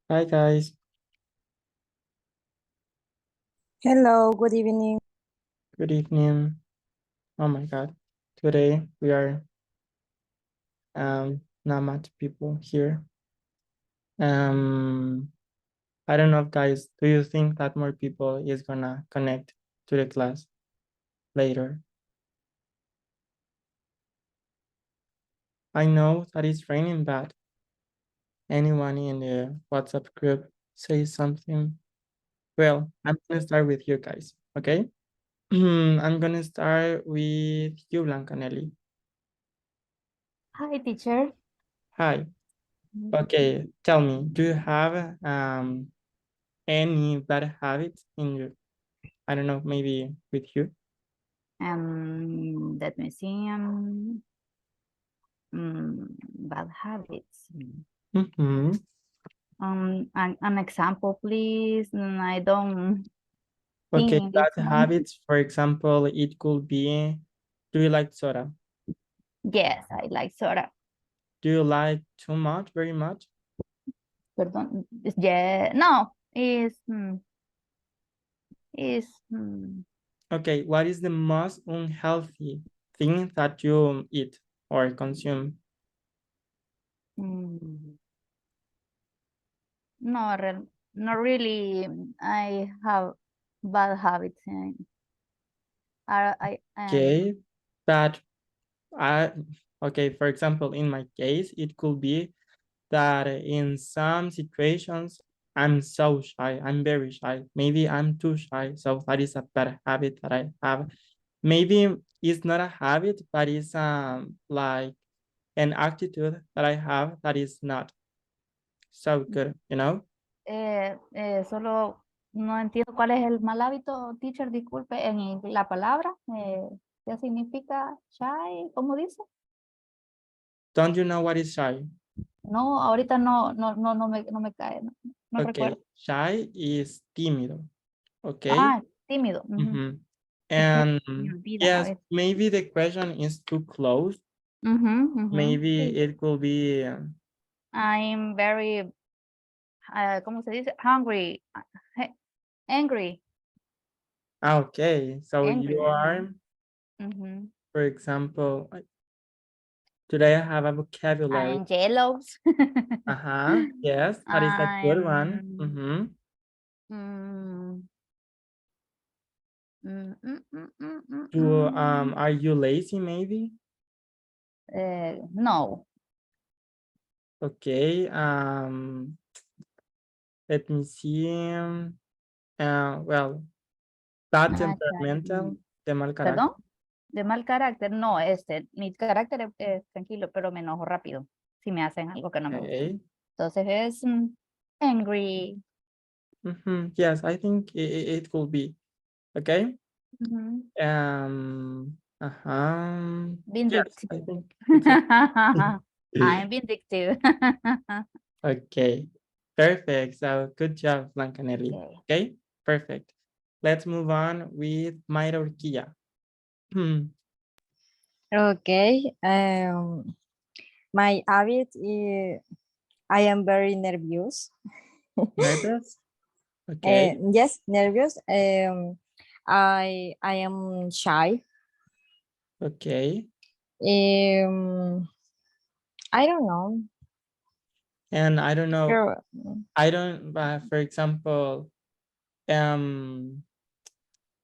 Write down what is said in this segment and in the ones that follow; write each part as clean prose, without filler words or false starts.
Hi guys, Hello, good evening. good evening. Oh my God, today we are not much people here. Um, I don't know, guys. Do you think that more people is gonna connect to the class later? I know that it's raining, but anyone in the WhatsApp group say something. Well, I'm gonna start with you guys, okay? I'm gonna start with you, Blancanelli. Hi, teacher. Hi. Okay, tell me, do you have any bad habits in your, I don't know, maybe with you? Let me see. Bad habits. Mm-hmm. An example, please. I don't think Okay, in this bad moment. habits, for example, it could be, do you like soda? Yes, I like soda. Do you like too much, very much? Perdón. Yeah, no, is Okay, what is the most unhealthy thing that you eat or consume? mm, no, not really. I have bad habits, and I Okay, but I, okay, for example, in my case, it could be that in some situations I'm so shy. I'm very shy. Maybe I'm too shy. So that is a bad habit that I have. Maybe it's not a habit, but it's like an attitude that I have that is not so good, you know? solo no entiendo cuál es el mal hábito, teacher, disculpe, en la palabra. ¿Qué significa shy? ¿Cómo dice? Don't you know what is shy? No, ahorita no me cae, no Okay, recuerdo. shy is tímido. Okay. Ah, tímido. Ujú. Mm-hmm. Es que And me olvida a yes, veces. maybe the question is too close. Ujú, ujú. Maybe Sí. it could be I'm very, ¿cómo se dice? Hungry, angry, okay. So you angry. Ajá. are, Ujú. for example, today I have a vocabulary. I'm jealous. Yes, that is a good one. I'm mm, mm, mm, mm, mm, mm, mm. Are you lazy maybe? No. Okay. Let me see. Well, bad temperamental, de mal ¿Perdón? carácter. De mal carácter. No, mi carácter es tranquilo, pero me enojo rápido si me hacen algo que no me gusta. Okay. Entonces es angry. Yes, I think it could be. Okay. Ujú. Yes, Vindictive. I think it's okay. I'm vindictive. Okay, perfect. So good job, Blancanelli. Okay. Okay, perfect. Let's move on with Mayra Urquilla. Okay. My habit is I am very nervous. Nervous? Okay, Yes, nervous. I am shy. okay. I don't know. And I don't know, Girl, I don't, for example, um,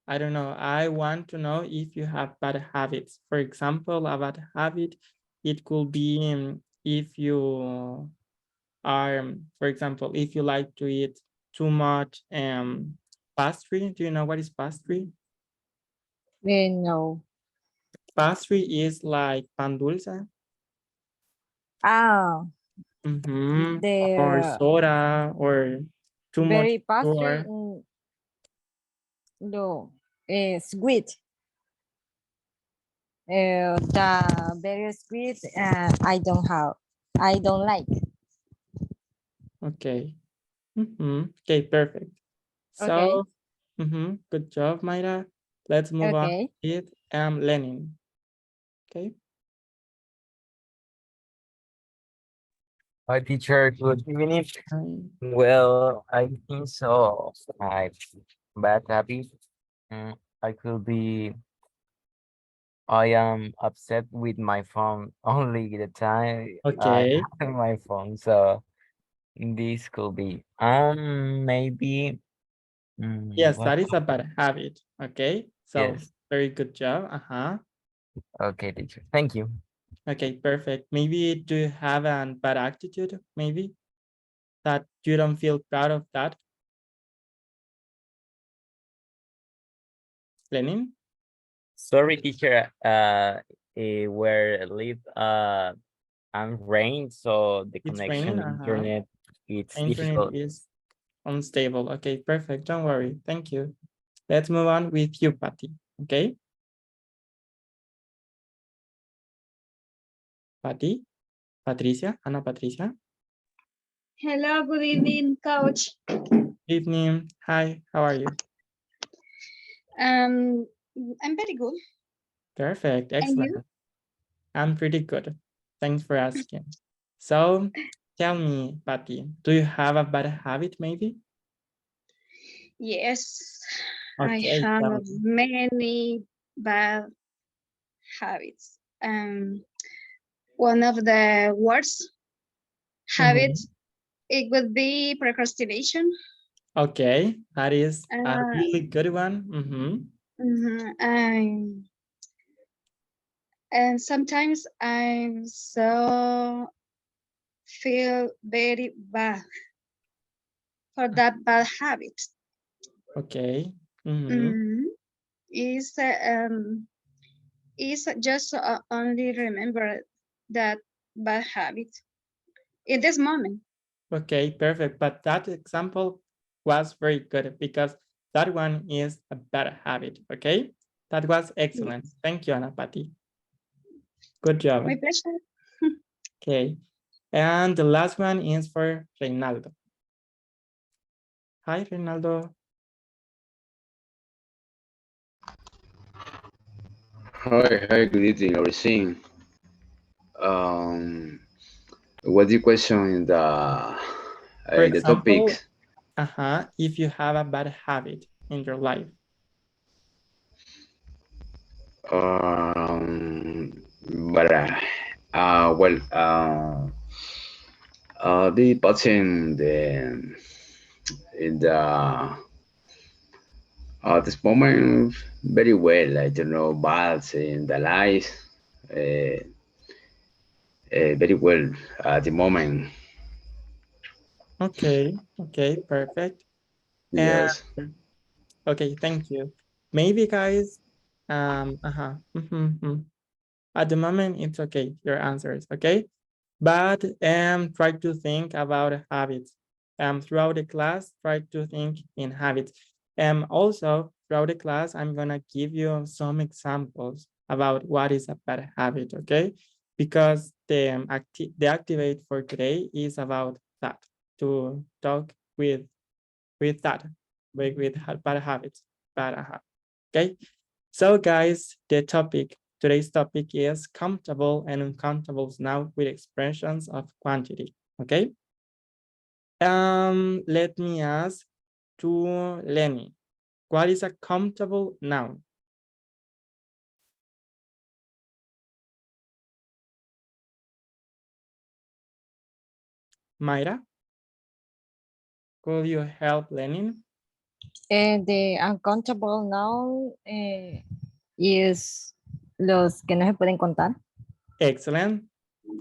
I don't know, I want to know if you have bad habits. For example, a bad habit, it could be if you are, for example, if you like to eat too much pastry. Do you know what is pastry? no. Pastry is like pan dulce. Ah, Or the soda or too much very pastry. sugar. No, sweet. The very sweet. I don't have. I don't like. Okay. Okay, perfect. Okay. So, good job, Mayra. Let's move on Okay. with Lenin. Okay. Hi, teacher. Good evening. Hi. Well, I think so. I bad habit. Mm, I could be. I am upset with my phone only the time I Okay. have my phone. So this could be. Maybe. Yes, What? that is a bad habit. Okay. So Yes. very good job. Uh-huh. Okay, teacher. Thank you. Okay, perfect. Maybe do you have a bad attitude? Maybe that you don't feel proud of that, Lenin? Sorry, teacher. Where I live and rain, so the It's raining. connection Uh-huh. internet it's Internet difficult. is unstable. Okay, perfect. Don't worry. Thank you. Let's move on with you, Patty. Okay. Patty, Patricia, Ana Patricia. Hello, good evening, coach. Evening. Hi, how are you? Um, I'm very good. Perfect. And you? Excellent. I'm pretty good. Thanks for asking. So tell me, Patty, do you have a bad habit maybe? Yes, I Okay, have tell me. many bad habits. One of the worst Mhm. habits, it would be procrastination. Okay, that is a Uh, really good one. mhm, and, and sometimes I'm so feel very bad for that bad habit. Okay. Mhm. Mm, is is just only remember that bad habit in this moment. Okay, perfect. But that example was very good because that one is a bad habit. Okay, that was excellent. Yes. Thank you, Ana Pati. Good My job. pleasure. Okay, and the last one is for Reynaldo. Hi, Reynaldo. Hi, good evening, everything. Um, what's the question For in the example, topics? if you have a bad habit in your life. But well, the person in the at this moment very well. I don't know, bad in the life, uh, very well at the moment. Okay, okay, perfect. And Yes. okay, thank you. Maybe guys, at the moment, it's okay, your answers, okay? But try to think about habits. Throughout the class, try to think in habits. Also, throughout the class, I'm gonna give you some examples about what is a bad habit, okay? Because the activate for today is about that, to talk with that, with bad habits, okay? So guys, today's topic is countable and uncountables now with expressions of quantity, okay? Let me ask to Lenny, what is a countable noun? Mayra, could you help Lenin? The uncountable noun is los que no se pueden contar. Excellent.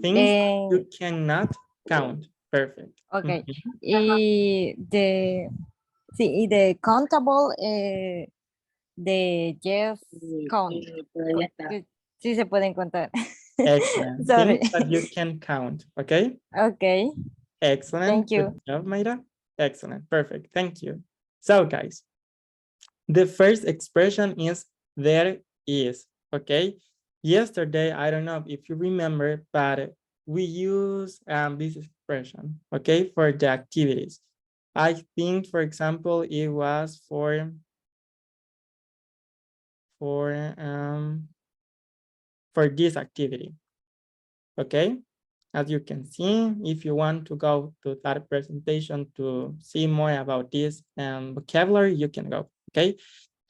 Things Eh, you cannot count. Perfect. ok. Y de, sí, y de countable, de Jeff Count. Que sí se pueden contar. Excellent. Sorry. Things that you can count, okay? Ok, Excellent. thank you. Good job, Mayra. Excellent. Perfect. Thank you. So, guys, the first expression is there is, okay? Yesterday, I don't know if you remember, but we use this expression, okay, for the activities. I think, for example, it was for this activity, okay? as you can see, if you want to go to that presentation to see more about this vocabulary, you can go, okay?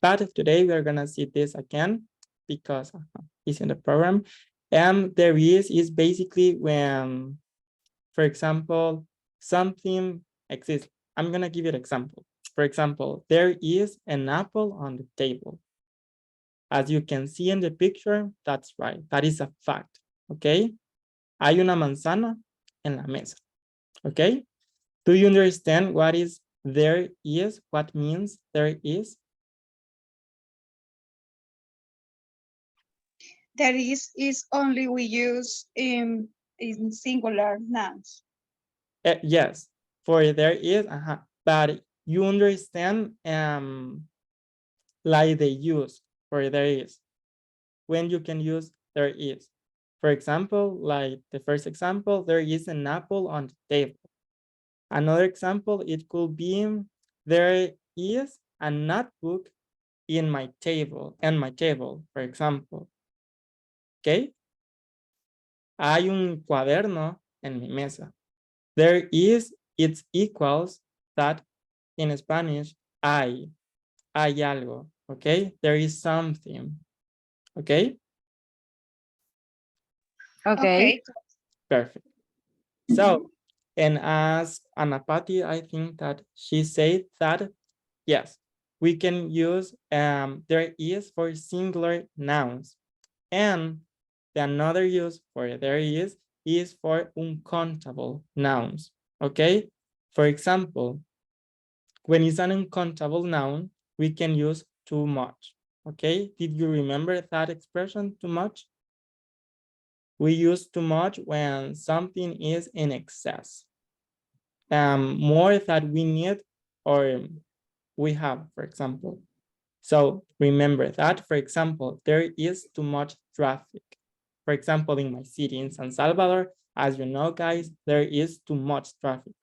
But today we're gonna see this again because it's in the program. And there is basically when, for example, something exists. I'm gonna give you an example. For example, there is an apple on the table. As you can see in the picture, that's right. That is a fact, okay? Hay una manzana en la mesa, okay? Do you understand what is there is? What means there is? There is only we use in singular nouns. Yes, for there is, but you understand like the use for there is. When you can use there is. For example, like the first example, there is an apple on the table. Another example, it could be there is a notebook in my table, for example. Okay. Hay un cuaderno en mi mesa. There is, it's equals that in Spanish, hay algo, okay? There is something, okay? Okay. Perfect. So, and as Anapati, I think that she said that, yes, we can use there is for singular nouns. And the another use for there is for uncountable nouns, okay? For example, when it's an uncountable noun, we can use too much, okay? Did you remember that expression, too much? We use too much when something is in excess. More that we need or we have, for example. So remember that, for example, there is too much traffic. For example, in my city, in San Salvador, as you know, guys, there is too much traffic.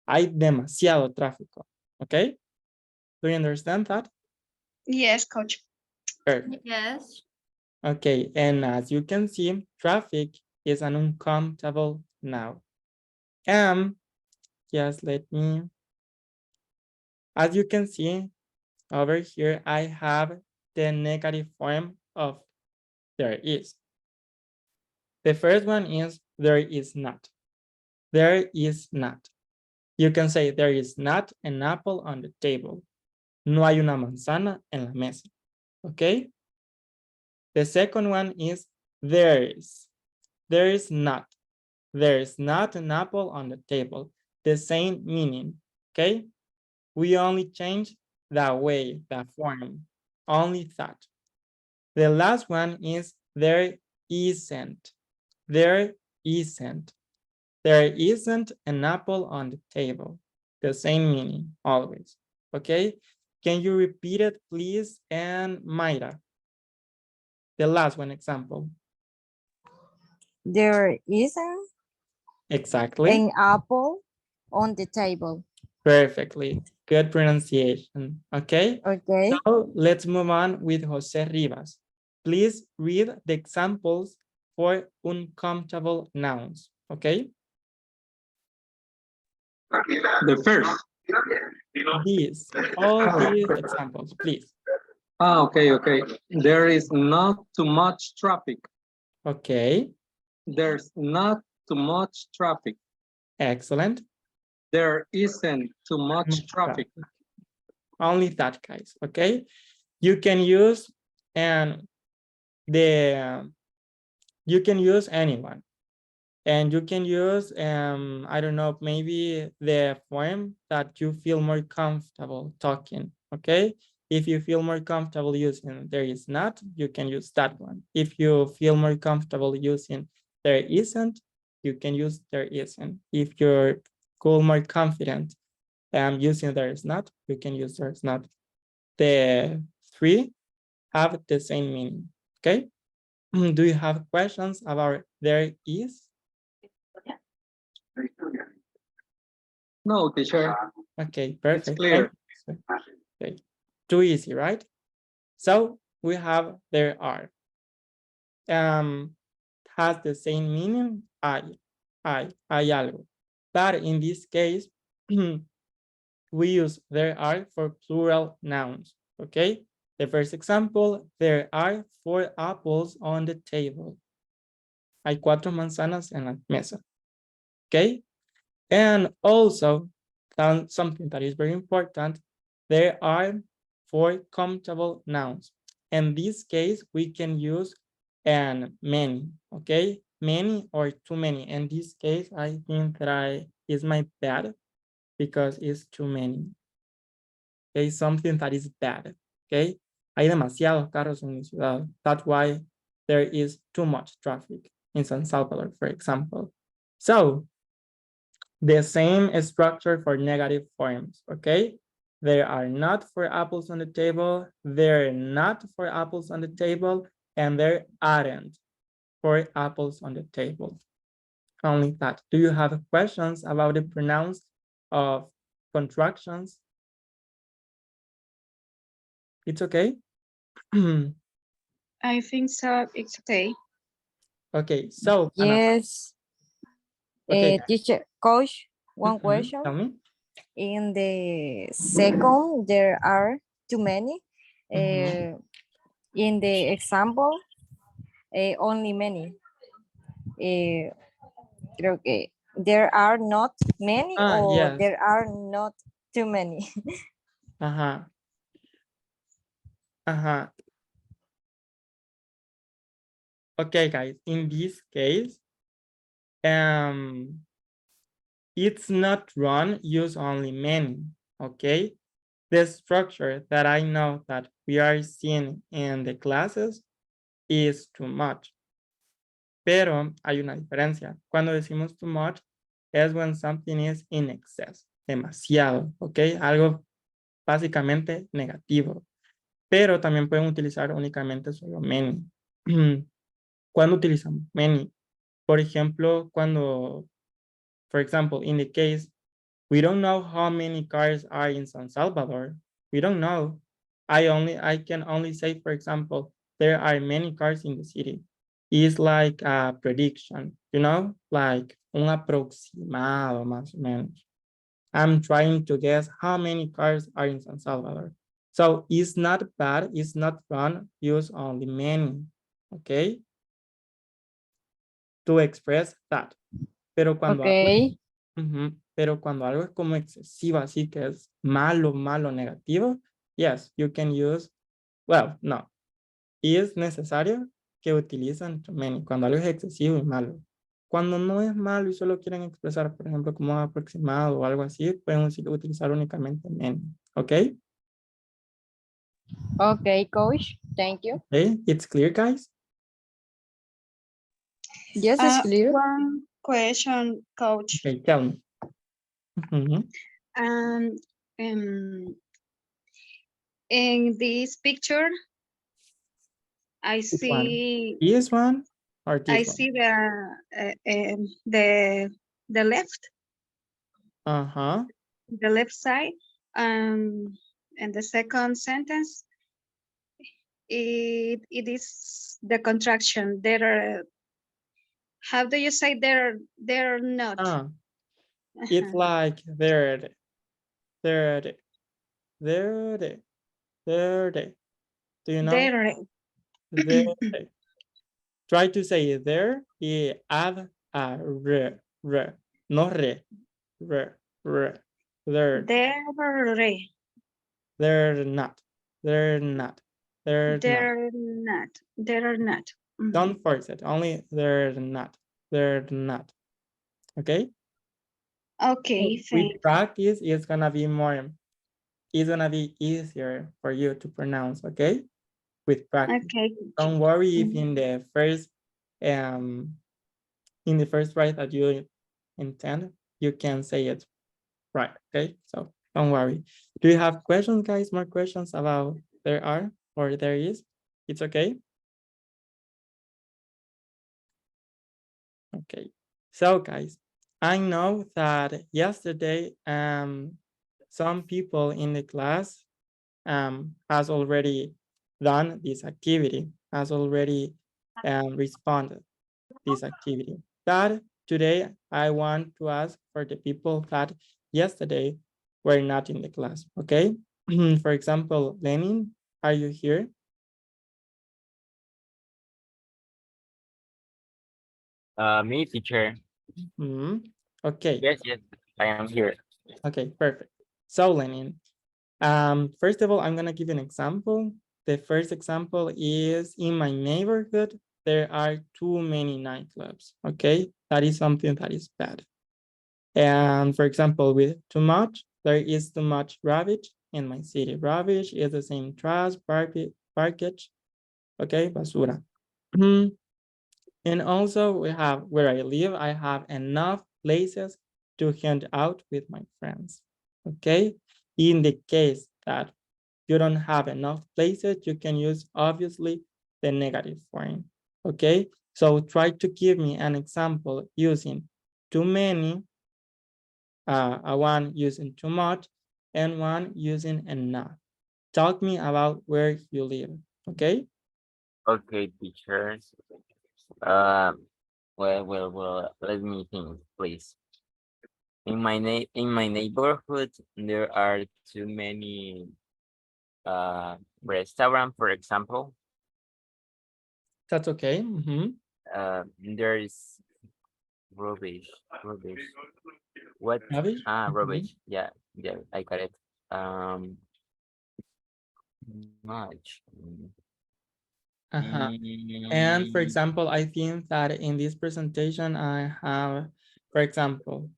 Hay demasiado tráfico, okay? Do you understand that? Yes, coach. Perfect. Yes. Okay, and as you can see, traffic is an uncountable noun. Just let me, as you can see over here, I have the negative form of there is. The first one is there is not. There is not. You can say there is not an apple on the table. No hay una manzana en la mesa. Okay? The second one is there is. There is not. There is not an apple on the table. The same meaning. Okay? We only change the way, the form. Only that. The last one is there isn't. There isn't. There isn't an apple on the table. The same meaning, always. Okay? Can you repeat it, please? And Mayra, the last one example. There isn't Exactly. an apple on the table. Perfectly. Good pronunciation. Okay? Okay. So let's move on with Jose Rivas. Please read the examples for uncountable nouns. Okay? The first. All these examples, please. Okay. There is not too much traffic. Okay, There's not too much traffic. excellent. There isn't too much traffic. Only that, guys, okay? You can use you can use anyone. And you can use, I don't know, maybe the form that you feel more comfortable talking, okay? If you feel more comfortable using there is not, you can use that one. If you feel more comfortable using there isn't, you can use there isn't. If you're more confident using there is not, you can use there is not. The three have the same meaning, okay? Do you have questions about there is? No, teacher. Okay, perfect. It's clear. Okay, too easy, right? So we have there are. has the same meaning, hay algo. But in this case, we use there are for plural nouns, okay? The first example, there are 4 apples on the table. Hay 4 manzanas en la mesa, okay? And also, something that is very important, there are 4 countable nouns. In this case, we can use and many, okay? Many or too many. In this case, I think that is my bad because it's too many. Okay, something that is bad, okay? Hay demasiados carros en mi ciudad. That's why there is too much traffic in San Salvador, for example. So, the same structure for negative forms, okay? There are not 4 apples on the table, there are not 4 apples on the table, and there aren't 4 apples on the table. Only that. Do you have questions about the pronouns of contractions? It's okay? I think so. It's okay. Okay, so Ana, Yes. okay. Teacher, coach, one Mhm, question. tell me. In the second, there are too many. Mhm. In the example, only many. Creo que there are not many or Yes. there are not too many. Ajá. Ajá. Okay, guys, in this case, it's not run, use only many, okay? The structure that I know that we are seeing in the classes is too much. Pero hay una diferencia. Cuando decimos too much, es when something is in excess, demasiado, okay? Algo básicamente negativo. Pero también pueden utilizar únicamente solo many. ¿Cuándo utilizamos many? Por ejemplo, cuando, for example, in the case, we don't know how many cars are in San Salvador. We don't know. I can only say, for example, there are many cars in the city. It's like a prediction, you know, like un aproximado más o menos. I'm trying to guess how many cars are in San Salvador. So it's not bad, it's not wrong, use only many, okay? To express that. Pero cuando Okay. pero cuando algo es como excesivo, así que es malo, malo, negativo, yes, you can use, well, no. Y es necesario que utilicen too many, cuando algo es excesivo y malo. Cuando no es malo y solo quieren expresar, por ejemplo, como aproximado o algo así, pueden utilizar únicamente many, ¿ok? Okay, coach. Thank you. Okay, it's clear, guys? Yes, it's clear. One question, coach. Okay, tell me. Um, in this picture, I Which one? see This one or this I one? see the left, Uh-huh. the left side. And the second sentence, it is the contraction. There are, how do you say there not? It's like there. Do you know? There. There. Try to say there y add a re. No re. Re. There. They're not. They're not. They're not. They're not. They're not. Mhm. Don't force it. Only they're not. They're not. Okay? Okay, thank With practice, it's gonna be more, it's gonna be easier for you to pronounce, okay? With practice. Okay. Don't worry if in the first try that you intend, you can say it right, okay? So don't worry. Do you have questions, guys? More questions about there are or there is? It's okay? Okay. So guys, I know that yesterday some people in the class has already done this activity, has already responded. this activity. But today I want to ask for the people that yesterday were not in the class, okay? For example, Lenin, are you here? Me, teacher. Okay. Yes, yes, I am here. Okay, perfect. So Lenin, first of all, I'm gonna give an example. The first example is in my neighborhood, there are too many nightclubs, okay? That is something that is bad. And for example, with too much, there is too much rubbish in my city. Rubbish is the same trash, package, okay, basura. And also we have where I live, I have enough places to hang out with my friends, okay? In the case that you don't have enough places, you can use obviously the negative form, okay? So try to give me an example using too many, one using too much, and one using enough. Talk me about where you live, okay? Okay, teacher. Well, let me think, please. In my neighborhood, there are too many restaurant, for example. That's okay. There is rubbish. What? Rubbish? Rubbish. Yeah, I got it. Much. And for example, I think that in this presentation, I have, for example,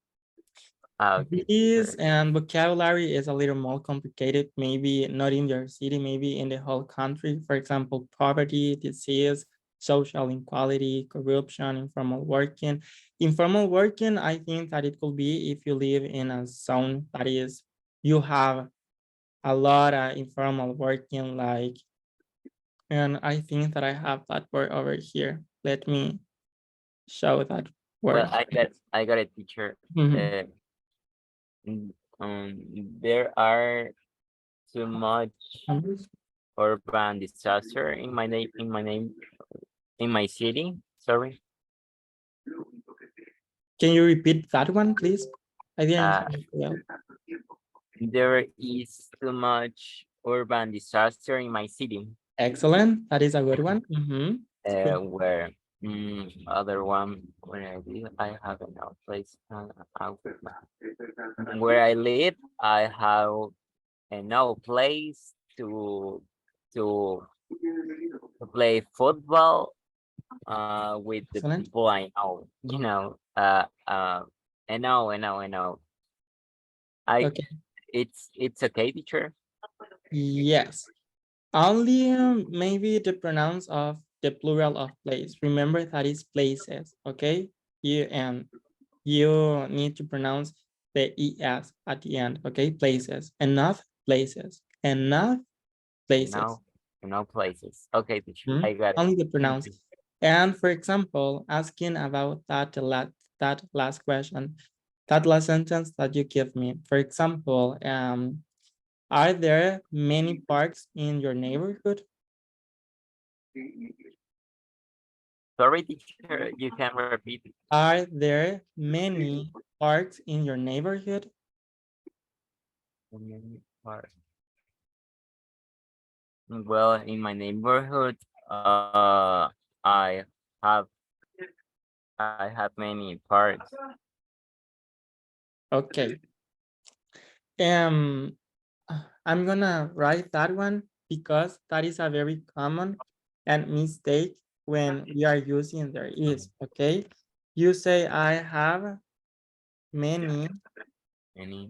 Okay, this sure. and vocabulary is a little more complicated, maybe not in your city, maybe in the whole country. For example, poverty, disease, social inequality, corruption, informal working. Informal working, I think that it could be if you live in a zone that is, you have a lot of informal working, like, and I think that I have that word over here. Let me show that word. Well, I got it, teacher. Mhm. There are too much urban disaster in my city. Sorry. Can you repeat that one, please? I didn't Uh, hear it well. there is too much urban disaster in my city. Excellent. That is a good one. Where other one where I have enough place. Where I live, I have enough place to play football with the Excellent. people I know. I know. Okay. It's okay, teacher. Yes. Only maybe the pronounce of the plural of place. Remember that is places. Okay. You need to pronounce the es at the end. Okay. Places. Enough places. Enough places. No places. Okay, teacher. I got it. Only the Thank pronounce. you. And for example, asking about that last question, that last sentence that you give me. For example, are there many parks in your neighborhood? Sorry, teacher. You can repeat. Are there many parks in your neighborhood? Well, in my neighborhood, I have many parks. Okay. I'm gonna write that one because that is a very common and mistake when we are using there is, okay? You say I have many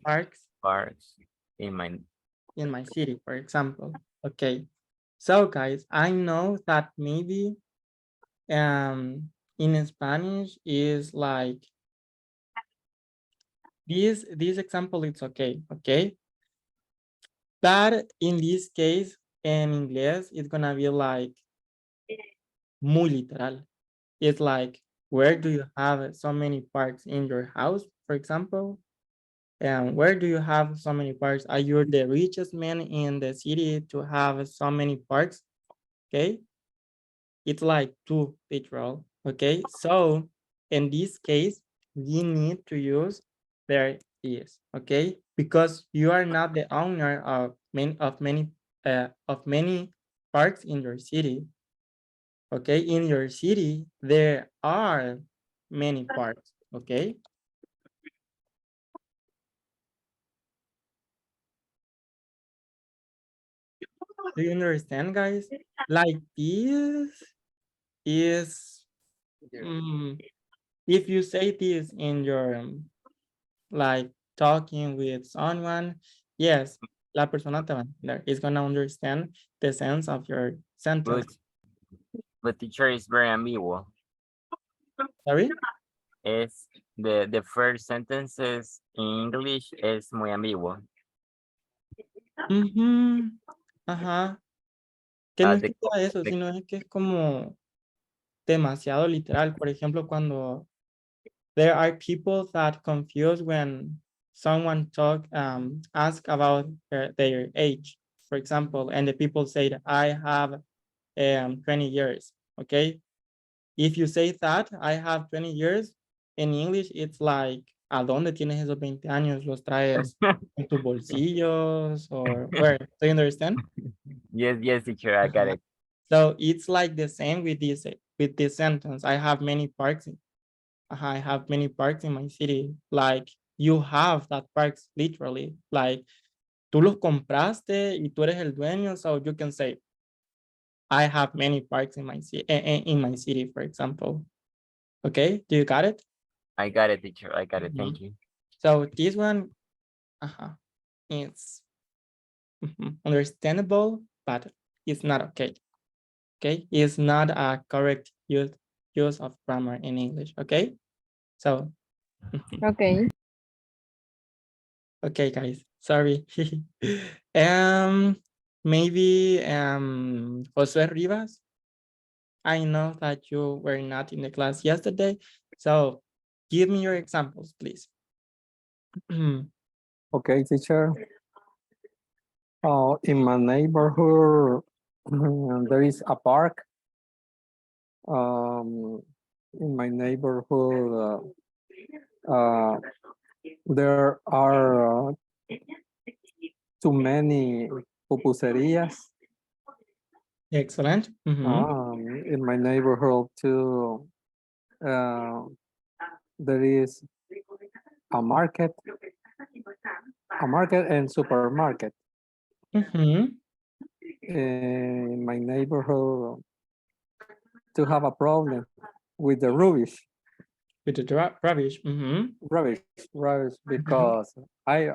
parks in my city, for example. Okay. So guys, I know that maybe in Spanish is like this example, it's okay, okay? But in this case, in English, it's gonna be like muy literal. It's like, where do you have so many parks in your house, for example? And where do you have so many parks? Are you the richest man in the city to have so many parks? Okay. It's like too literal. Okay, so in this case, we need to use there is, okay, because you are not the owner of many parks in your city. Okay, in your city there are many parks. Okay. Do you understand, guys? Like this is, if you say this in your, like talking with someone, yes, la persona te va a entender. Is gonna understand the sense of your sentence. But teacher is very ambiguous. Sorry? Es the first sentences in English es muy ambiguo. Ajá. Que no es que sea eso, sino es que es como demasiado literal. Por ejemplo, cuando there are people that confuse when someone ask about their age, for example, and the people say that I have 20 years, okay? If you say that, I have 20 years, in English, it's like, ¿a dónde tienes esos 20 años? ¿Los traes en tus bolsillos or where? Do you understand? Yes, teacher, I got it. So it's like the same with this sentence. I have many parks. I have many parks in my city. Like you have that parks literally. Like tú los compraste y tú eres el dueño. So you can say, I have many parks in my city, for example. Okay, do you got it? I got it, teacher. I got it. Thank you. So this one, is understandable, but it's not okay. Okay, it's not a correct use of grammar in English. Okay, so Okay. okay, guys, sorry. Maybe Josue Rivas. I know that you were not in the class yesterday, so give me your examples, please. Okay, teacher. In my neighborhood, there is a park. In my neighborhood, there are too many pupuserias. Excellent. In my neighborhood too, there is a market and supermarket. In my neighborhood, to have a problem with the rubbish. With the rubbish. Rubbish, because I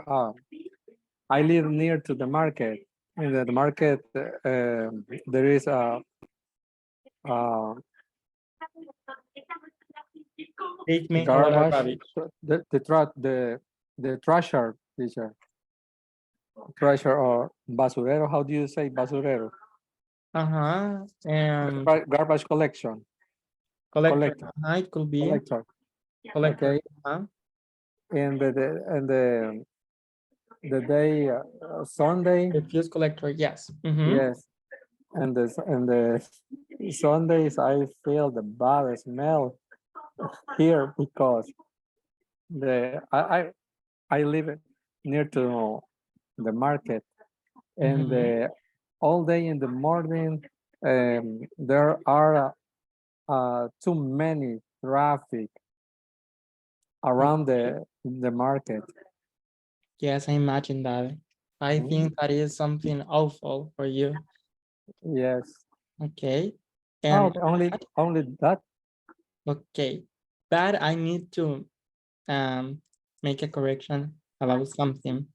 live near to the market. In the market, there is a Take me a lot of garbage. rubbish. The trasher, teacher. Trasher or basurero. How do you say basurero? And Garbage collection. collector. It could be Collector. collector. Okay. And the day Sunday. Refuse collector. Yes. Yes. And the Sundays I feel the bad smell here because I live near to the market, and all day in the morning there are too many traffic around the market. Yes, I imagine that. I think that is something awful for you. Yes. Okay. And only that. okay, but I need to make a correction about something.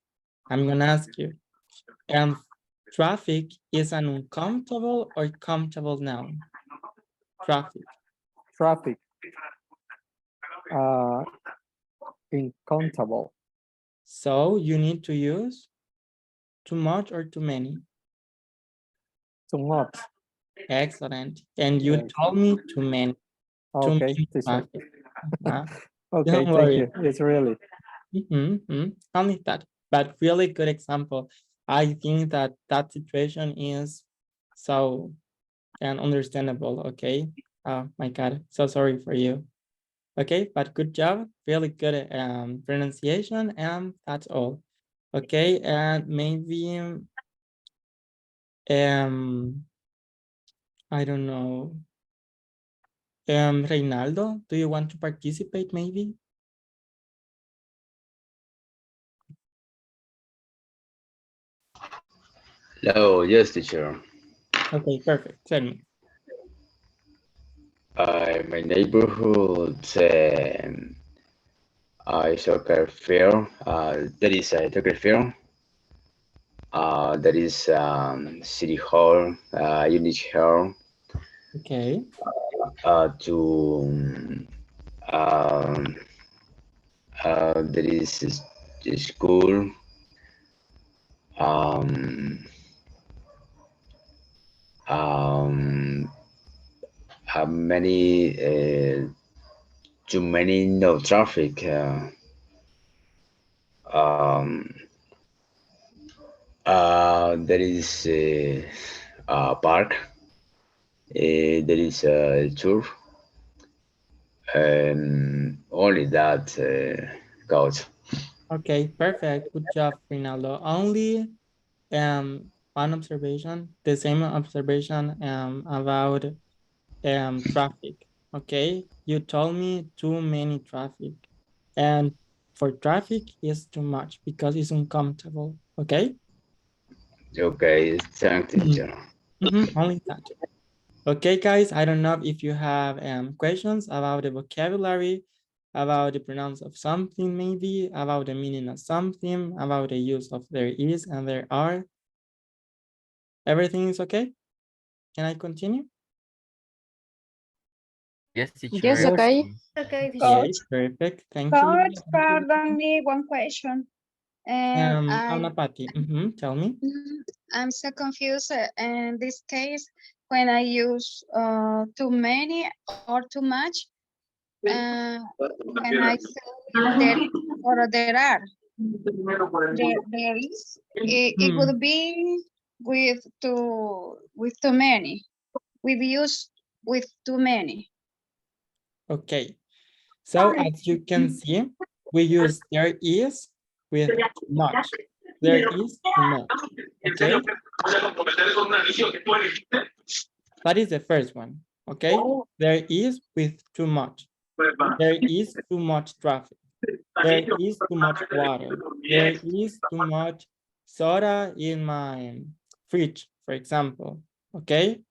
I'm gonna ask you. Traffic is an uncountable or countable noun? Traffic. Uncountable. So you need to use too much or too many? Too much. Excellent. And you told me too many. Okay. Traffic. Okay, Don't worry. thank you. It's really. Only that, but really good example. I think that situation is so understandable. Okay, Oh my God, so sorry for you. Okay, but good job, really good pronunciation, and that's all. Okay, and maybe I don't know. Reynaldo, do you want to participate maybe? Hello, yes, teacher. Okay, perfect. Tell me. My neighborhood soccer field. There is a soccer field. There is city hall, unit hall. Okay. There is a school. Um, have many too many no traffic. There is a park. There is a tour. Only that goes. Okay, perfect. Good job, Reynaldo. Only one observation, the same observation about traffic. Okay, you told me too many traffic, and for traffic is too much because it's uncomfortable. Okay. Okay, thank you, teacher. Only that. Okay, guys, I don't know if you have questions about the vocabulary, about the pronounce of something, maybe about the meaning of something, about the use of there is and there are. Everything is okay? Can I continue? Yes, teacher. Yes, okay. Okay, Yes, perfect. Thank you. Coach, pardon me, one question. And Anna Patti, tell me. I'm so confused in this case when I use too many or too much. When I say there or there are, there is, it would be with too many. We've used with too many. Okay, so as you can see, we use there is with too much. There is too much. Okay. That is the first one. Okay. There is with too much. There is too much traffic. There is too much water. There is too much soda in my fridge, for example. Okay.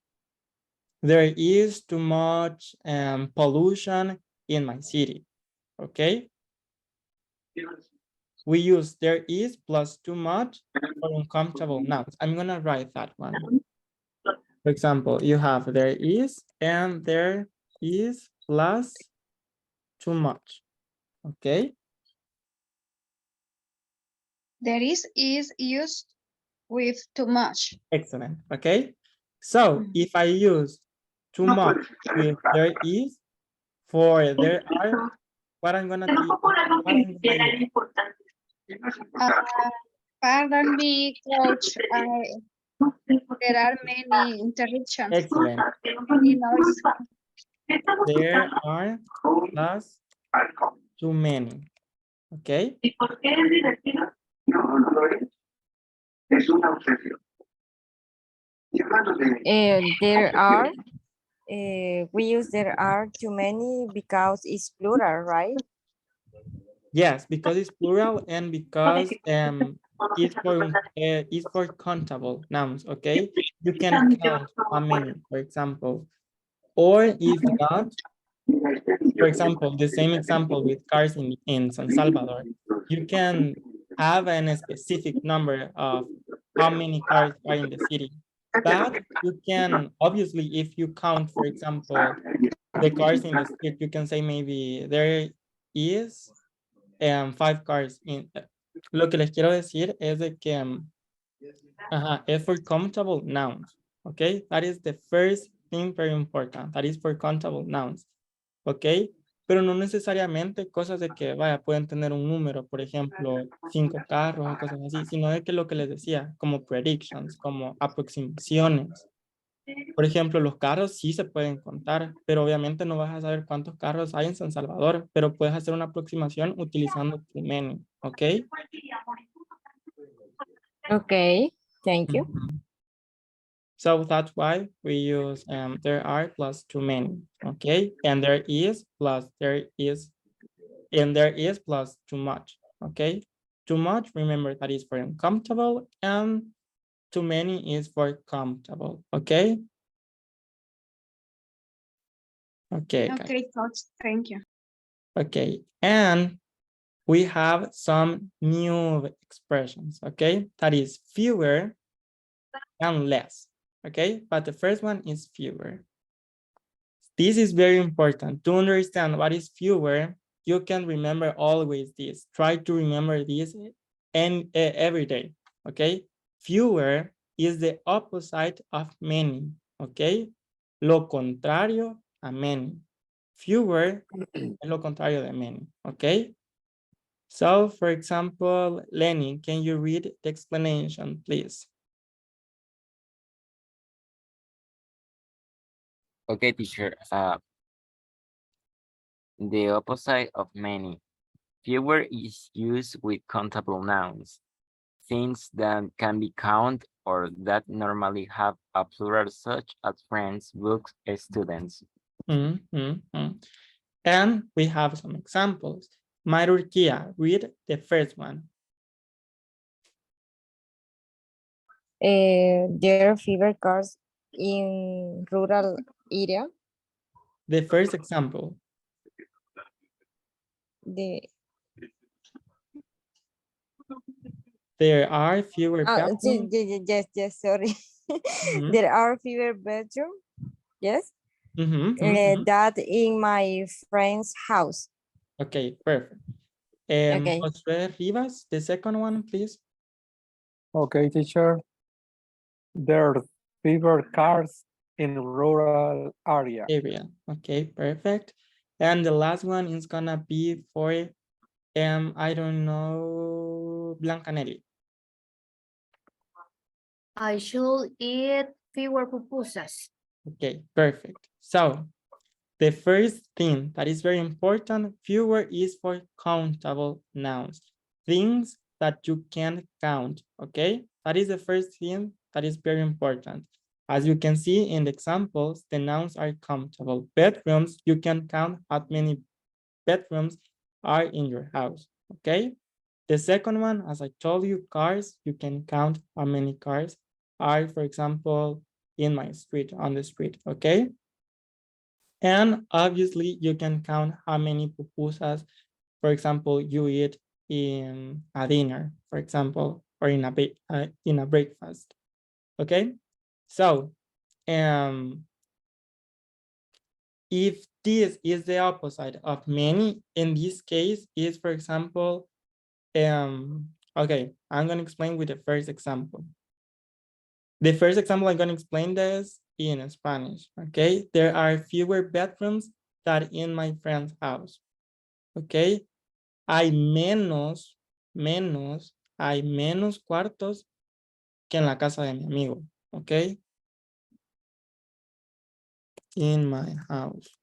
There is too much pollution in my city. Okay. We use there is plus too much for uncomfortable nouns. I'm gonna write that one. For example, you have there is and there is plus too much. Okay. There is used with too much. Excellent. Okay. So if I use too much with there is for there are, what I'm gonna use? Pardon me, coach. There are many interruptions. Excellent. Many noise. There are plus too many. Okay. There are, we use there are too many because it's plural, right? Yes, because it's plural and because it's for countable nouns. Okay, you can count how many, for example, or if not, for example, the same example with cars in San Salvador, you can have a specific number of how many cars are in the city. But you can, obviously, if you count, for example, the cars in the street, you can say maybe there is 5 cars in. Lo que les quiero decir es de que es for countable nouns. Okay, that is the first thing very important. That is for countable nouns. Ok, pero no necesariamente cosas de que, vaya, pueden tener un número, por ejemplo, 5 carros o cosas así, sino de que lo que les decía, como predictions, como aproximaciones. Por ejemplo, los carros sí se pueden contar, pero obviamente no vas a saber cuántos carros hay en San Salvador, pero puedes hacer una aproximación utilizando too many, ¿ok? Okay, thank you. Mhm. So that's why we use there are plus too many, okay? And there is plus there is, and there is plus too much, okay? Too much, remember that is for uncomfortable, and too many is for comfortable, okay? Okay, guys. Okay, coach, thank you. Okay, and we have some new expressions, okay? That is fewer and less, okay? But the first one is fewer. This is very important. To understand what is fewer, you can remember always this. Try to remember this and every day, okay? Fewer is the opposite of many, okay? Lo contrario a many. Fewer es lo contrario de many, okay? So, for example, Lenny, can you read the explanation, please? Okay, teacher. The opposite of many. Fewer is used with countable nouns, things that can be counted or that normally have a plural such as friends, books, students. And we have some examples. Mayrurkia, read the first one. There are fewer cars in rural area. The first example. The There are fewer yes, bathrooms. yes, sorry. Mhm, There are fewer bedroom. Yes, that in my friend's house. Okay, perfect. Okay. Josué Rivas, the second one, please. Okay, teacher. There are fewer cars in rural area. Area. Okay, perfect. And the last one is gonna be for, I don't know, Blancanelli. I should eat fewer pupusas. Okay, perfect. So the first thing that is very important, fewer is for countable nouns, things that you can count, okay? That is the first thing that is very important. As you can see in the examples, the nouns are countable. Bedrooms, you can count how many bedrooms are in your house, okay? The second one, as I told you, cars, you can count how many cars are, for example, in my street, on the street, okay? And obviously you can count how many pupusas, for example, you eat in a dinner, for example, or in a breakfast, okay? So, if this is the opposite of many, in this case is, for example, okay, I'm gonna explain with the first example. The first example, I'm gonna explain this in Spanish, okay? There are fewer bedrooms than in my friend's house, okay? Hay menos cuartos que en la casa de mi amigo, okay? In my house.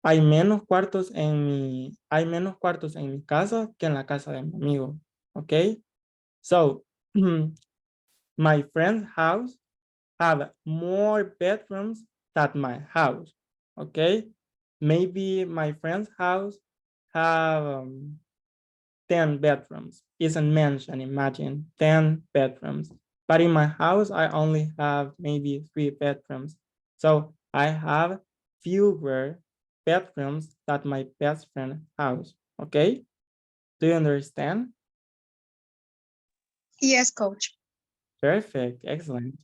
Hay menos cuartos en mi casa que en la casa de mi amigo, okay? So, my friend's house have more bedrooms than my house, okay? Maybe my friend's house have 10 bedrooms. Isn't mentioned, imagine 10 bedrooms. But in my house, I only have maybe 3 bedrooms. So I have fewer bedrooms than my best friend's house, okay? Do you understand? Yes, coach. Perfect, excellent.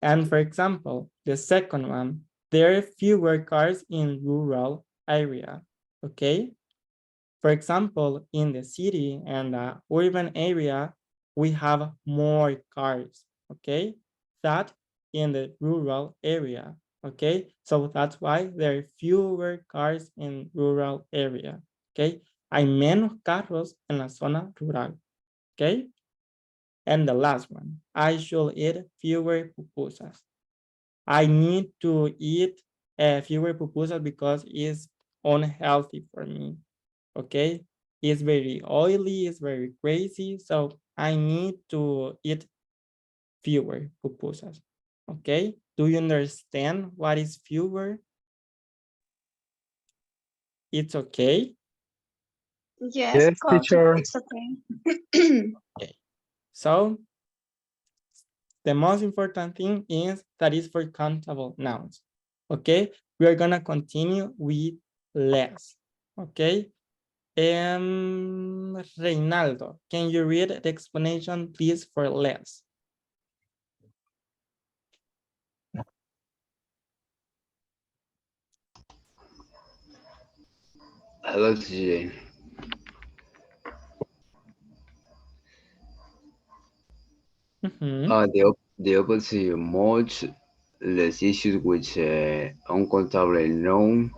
And for example, the second one, there are fewer cars in rural area, okay? For example, in the city and the urban area, we have more cars, okay? That in the rural area, okay? So that's why there are fewer cars in rural area, okay? Hay menos carros en la zona rural, okay? And the last one, I should eat fewer pupusas. I need to eat fewer pupusas because it's unhealthy for me. Okay, it's very oily, it's very crazy, so I need to eat fewer pupusas. Okay, do you understand what is fewer? It's okay. Yes, Yes, coach, teacher. it's okay. Okay, so the most important thing is that is for countable nouns. Okay, we are gonna continue with less. Okay, Reynaldo, can you read the explanation, please, for less? Hello, TJ. Mhm. The opposite, much less issues with uncountable noun.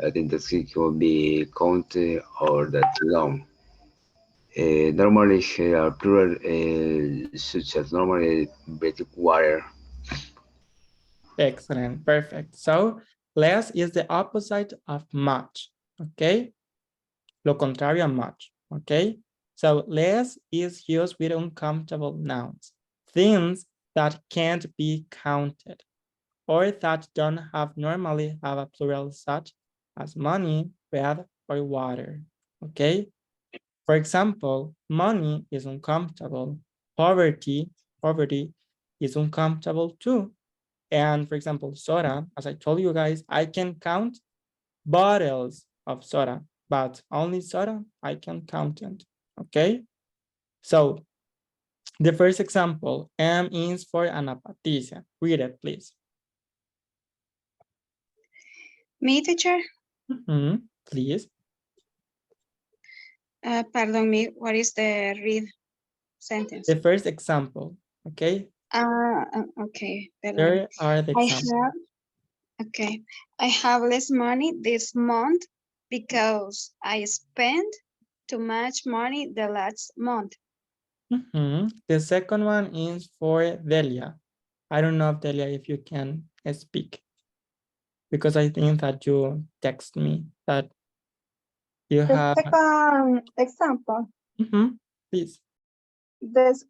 I think the it could be counted or that long. Normally, plural, such as normally basic water. Excellent, perfect. So less is the opposite of much, okay? Lo contrario a much, okay? So less is used with uncountable nouns, things that can't be counted or that don't normally have a plural such as money, bread, or water, okay? For example, money is uncountable, poverty is uncountable too. And for example, soda, as I told you guys, I can count bottles of soda, but only soda, I can count it, okay? So the first example, M is for Ana Patricia. Read it, please. Me, teacher? Please. Pardon me, what is the read sentence? The first example, okay? Okay. There are the examples. Okay. I have less money this month because I spent too much money the last month. The second one is for Delia. I don't know, Delia, if you can speak, because I think that you text me that you have. Second example, Please. there's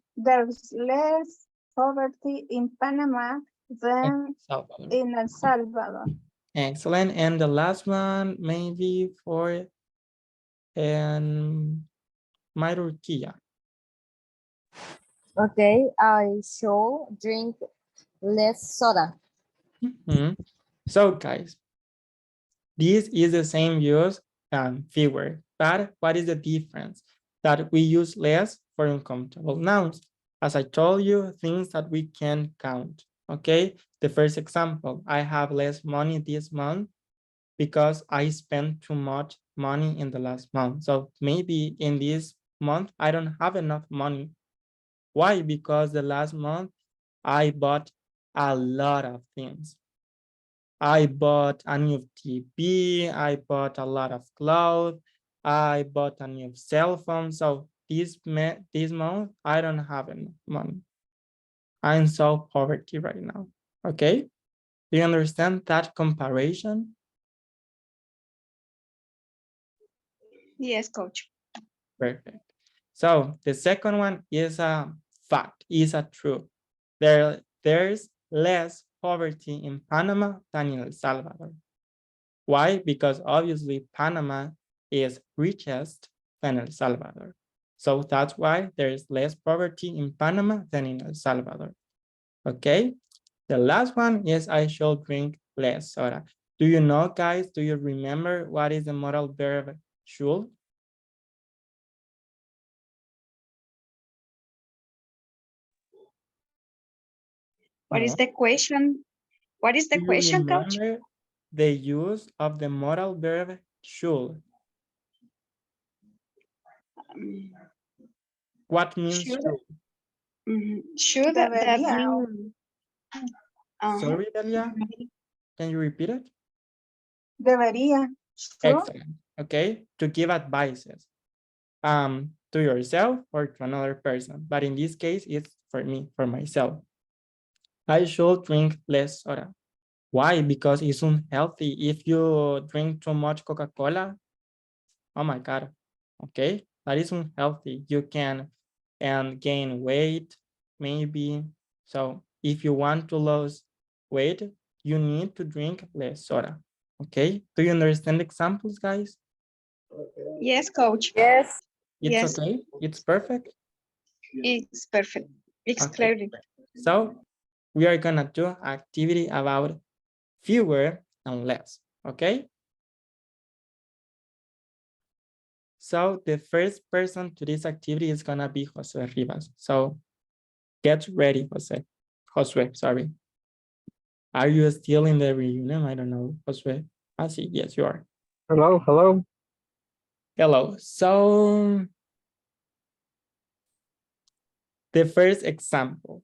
less poverty in Panama than Salvador. in El Salvador. Excellent. And the last one, maybe for Mayrukia. Okay, I should drink less soda. So guys, this is the same use and fewer, but what is the difference? That we use less for uncountable nouns. As I told you, things that we can count, okay? The first example, I have less money this month because I spent too much money in the last month. So maybe in this month, I don't have enough money. Why? Because the last month, I bought a lot of things. I bought a new TV, I bought a lot of clothes, I bought a new cell phone. So this month, I don't have enough money. I'm so poverty right now, okay? Do you understand that comparison? Yes, coach. Perfect. So the second one is a fact, is a truth. There's less poverty in Panama than in El Salvador. Why? Because obviously Panama is richest than El Salvador. So that's why there's less poverty in Panama than in El Salvador. Okay. The last one is I should drink less soda. Do you know, guys? Do you remember what is the modal verb should? What is the question? What is the Do you question, coach? remember the use of the modal verb should? What means should? Should that Debería. mean? Sorry, Delia, can you repeat it? Debería. Should. Excellent. Okay, to give advices. to yourself or to another person. But in this case, it's for me, for myself. I should drink less soda. Why? Because it's unhealthy. If you drink too much Coca-Cola, oh my God, okay, that is unhealthy. You can gain weight, maybe. So if you want to lose weight, you need to drink less soda, okay? Do you understand examples, guys? Yes, coach. Yes. It's Yes. okay, it's perfect. It's perfect. It's Okay. clearly. So we are gonna do activity about fewer and less, okay? So the first person to this activity is gonna be Josue Rivas. So get ready, Josue, sorry. Are you still in the reunion? I don't know, Josue. I see, yes, you are. Hello, hello. Hello, so the first example.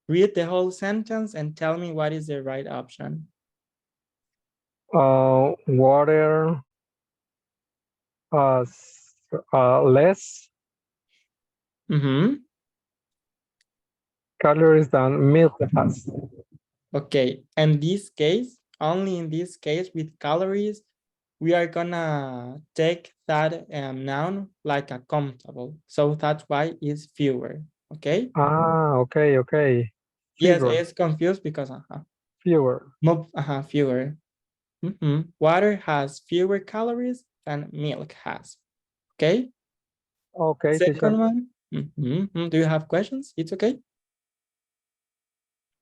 Read the whole sentence and tell me what is the right option. Water less calories than milk has. Okay, in this case, only in this case with calories, we are gonna take that noun like a countable. So that's why it's fewer, okay? Ah, okay, okay. Yes, Fewer, it's confused because fewer. fewer. Water has fewer calories than milk has, okay? Okay, teacher. Second one, do you have questions? It's okay?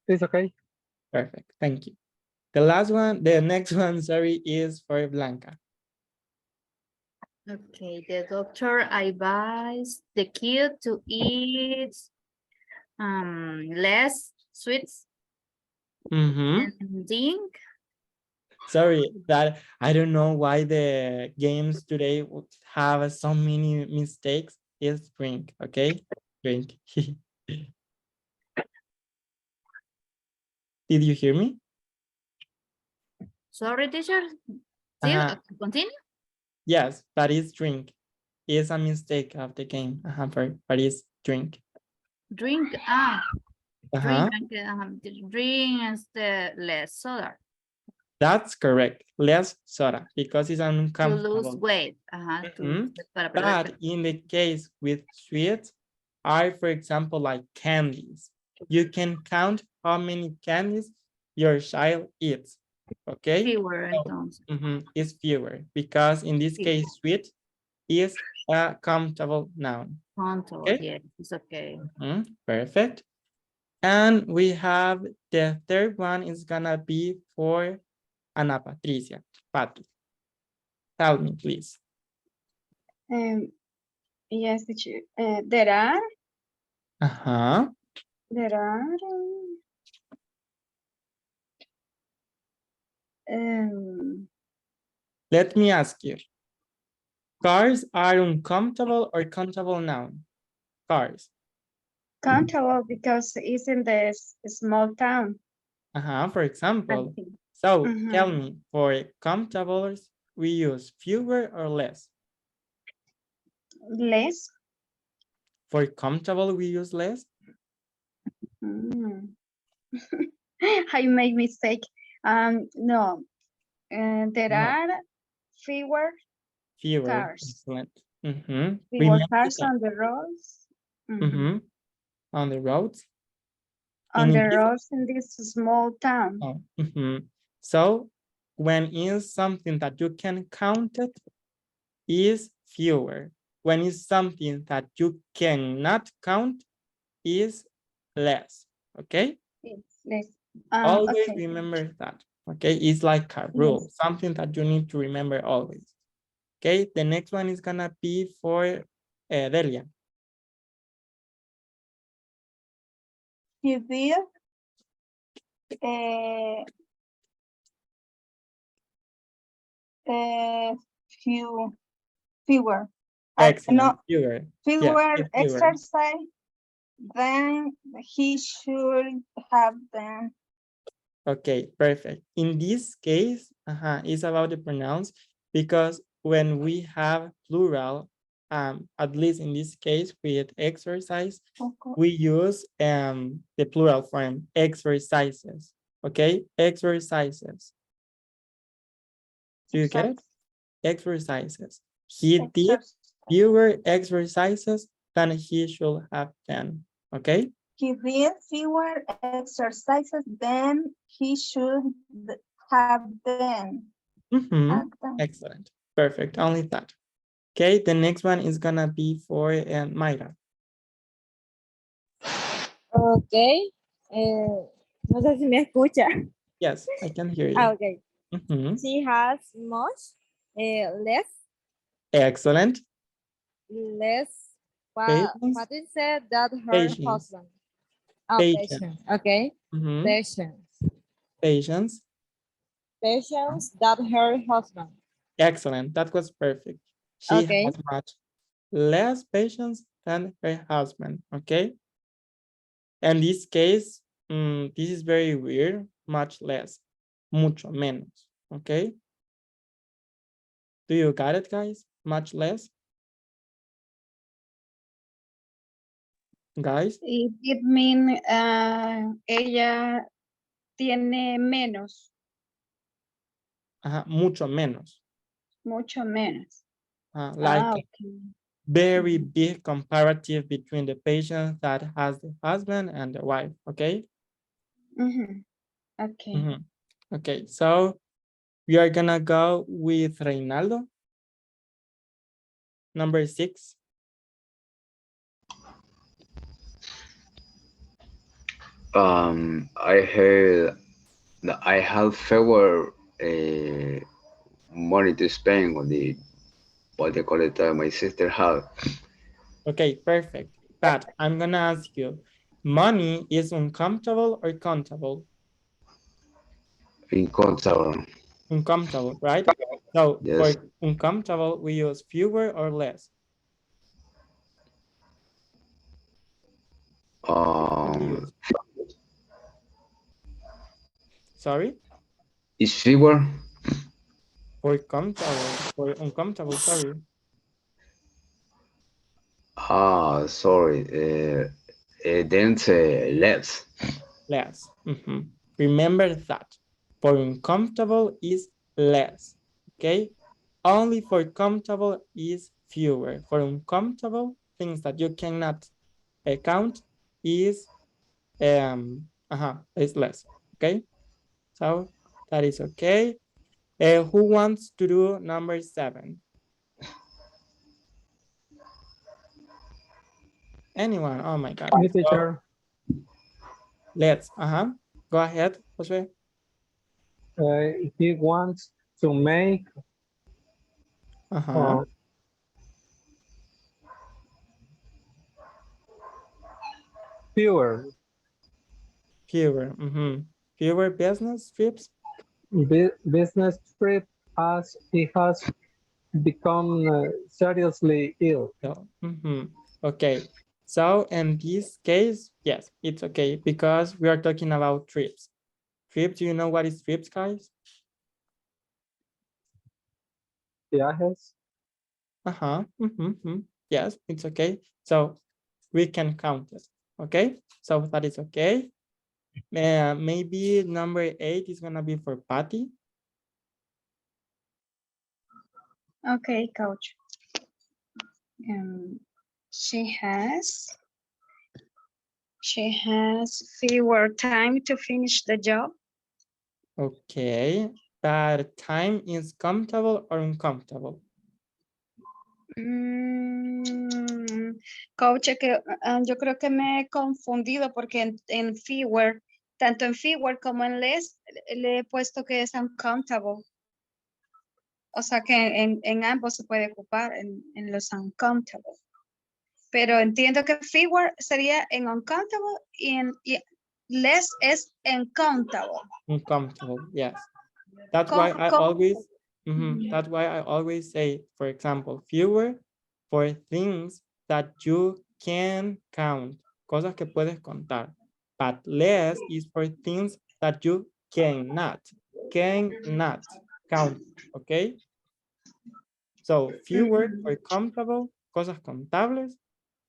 It's okay. Perfect, thank you. The last one, the next one, sorry, is for Blanca. Okay, the doctor advised the kid to eat less sweets and drink. Sorry, that I don't know why the games today would have so many mistakes. Is drink, okay? Drink. Did you hear me? Sorry, teacher. Still, continue. Yes, but it's drink. It's a mistake of the game. But it's drink. Drink, drink is the less soda. That's correct. Less soda because it's To lose uncomfortable. weight. But in the case with sweets, are for example like candies. You can count how many candies your child eats. Okay. Fewer, It's fewer because in this case, sweet is a countable noun. Countable, Okay? yeah, it's okay. Perfect. And we have the third one is gonna be for Ana Patricia. Patty. Tell me, please. Yes, teacher. There are let me ask you. Cars are uncountable or countable noun? Cars. countable because it's in the small town. For example. So tell me, for countables, we use fewer or less? Less. For countable, we use less? I made mistake. No. There are fewer cars. Excellent. Fewer cars on the roads. On the roads. On the roads in this small town. So when is something that you can count it is fewer. When it's something that you cannot count is less. Okay? It's less. Always Okay. remember that. Okay, it's like a rule, something that you need to remember always. Okay, the next one is gonna be for Delia. He did fewer. Excellent. Fewer. Fewer exercise than he should have done. Okay, perfect. In this case, it's about the pronouns because when we have plural at least in this case with exercise, Okay. we use the plural form, exercises, okay? Exercises. Do you get it? Exercises. He did Exercise. fewer exercises than he should have done, okay? He did fewer exercises than he should have done. Mhm. Have done. Excellent. Perfect. Only that. Okay, the next one is gonna be for Mayra. Ok. No sé si me escucha. Yes, I can hear you. Ok. Mhm. She has much, less, Excellent. Patience. what is it that her Patience. husband? Oh, Patience. patience. Okay. Mhm. Patience. Patience. Patience that her husband. Excellent. That was perfect. She Okay. has much less patience than her husband. Okay. In this case, this is very weird. Much less. Mucho menos. Okay. Do you got it, guys? Much less. Guys. It mean ella tiene menos, Ajá, mucho menos. mucho menos. Like Okay. very big comparative between the patient that has the husband and the wife, okay? Okay. Mhm. Okay, so we are gonna go with Reinaldo. Number 6. I heard that I have fewer money to spend on the what they call it my sister had. Okay, perfect. But I'm gonna ask you, money is uncountable or countable? Uncountable. Uncountable, right? So Yes. for uncountable, we use fewer or less. What do you use? Sorry? Is fewer? For countable, for uncountable, sorry. Sorry. Then say less. Less. Mhm. Remember that. For uncountable is less. Okay? Only for countable is fewer. For uncountable, things that you cannot count is is less. Okay? So that is okay. Who wants to do number 7? Anyone? Oh my God. Me, teacher. Let's, go ahead, Jose. He wants to make fewer Fewer business trips. business trip as he has become seriously ill. So, okay. So in this case, yes, it's okay because we are talking about trips. Trips, do you know what is trips, guys? Viajes. Yes, it's okay. So we can count it. Okay, so that is okay. Maybe number 8 is gonna be for Patty. Okay, coach. She has fewer time to finish the job. Okay, but time is comfortable or uncomfortable? Coach, que, yo creo que me he confundido porque en fewer, tanto en fewer como en less, le he puesto que es uncountable. O sea que en ambos se puede ocupar en los uncountable. Pero entiendo que fewer sería en uncountable y less es uncountable. Uncomfortable, yes. That's why I always, that's why I always say, for example, fewer for things that you can count, cosas que puedes contar. But less is for things that you cannot count, okay? So fewer for countable, cosas contables.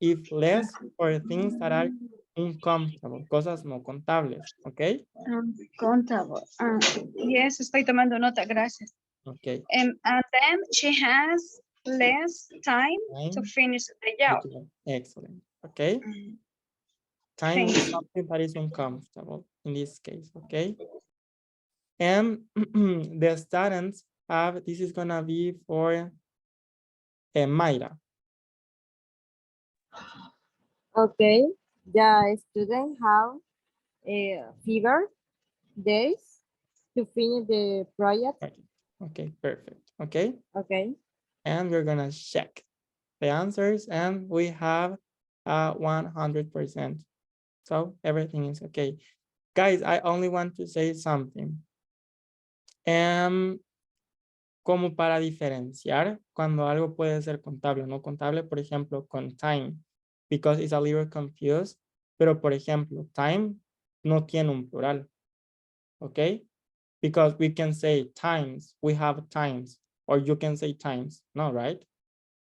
If less for things that are uncountable, cosas no contables, ¿ok? Countable. Yes, estoy tomando nota, gracias. Ok. And then she has less time to Time. finish the job. Excellent, okay? Mm, Time Thank is you. something that is uncomfortable in this case, okay? And the students have, this is gonna be for Mayra. Okay, the student have a fever days to finish the project. Okay, perfect, okay? Okay. And we're gonna check the answers and we have 100%. So everything is okay. Guys, I only want to say something. Como para diferenciar cuando algo puede ser contable o no contable, por ejemplo, con time, because it's a little confused, pero por ejemplo, time no tiene un plural, ¿ok? Because we can say times, we have times, or you can say times, no, right?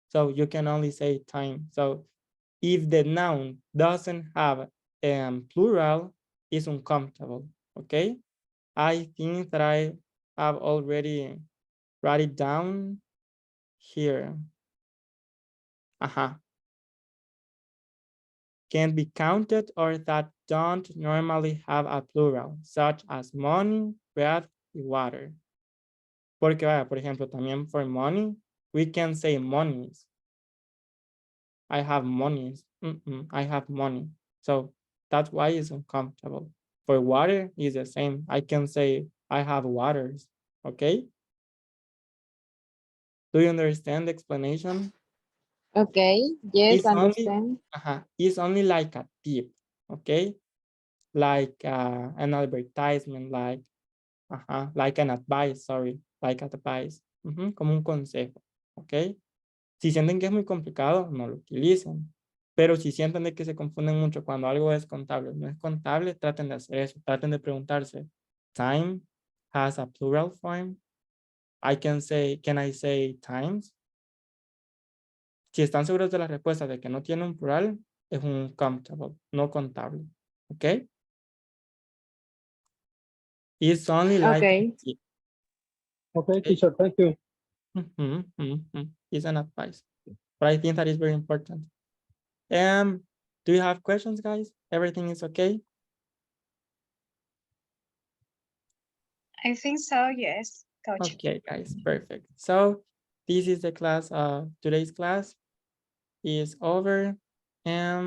So you can only say time. So if the noun doesn't have plural, it's uncountable, okay? I think that I have already write it down here. Can be counted or that don't normally have a plural, such as money, bread, y water. Porque vaya, por ejemplo, también for money, we can say monies. I have monies. I have money. So that's why it's uncomfortable. For water is the same. I can say I have waters. Okay. Do you understand the explanation? Okay, yes, It's only, understand. it's only like a tip, okay? Like an advertisement, like an advice, sorry, like advice, como un consejo, okay? Si sienten que es muy complicado, no lo utilicen. Pero si sienten de que se confunden mucho cuando algo es contable o no es contable, traten de hacer eso, traten de preguntarse, time has a plural form? Can I say times? Si están seguros de la respuesta de que no tiene un plural, es un countable, no contable. ¿Ok? It's only like... Okay. Okay, teacher, thank you. It's an advice. But I think that is very important. Do you have questions, guys? Everything is okay? I think so, yes, coach. Okay, guys, perfect. So this is the class, today's class is over. And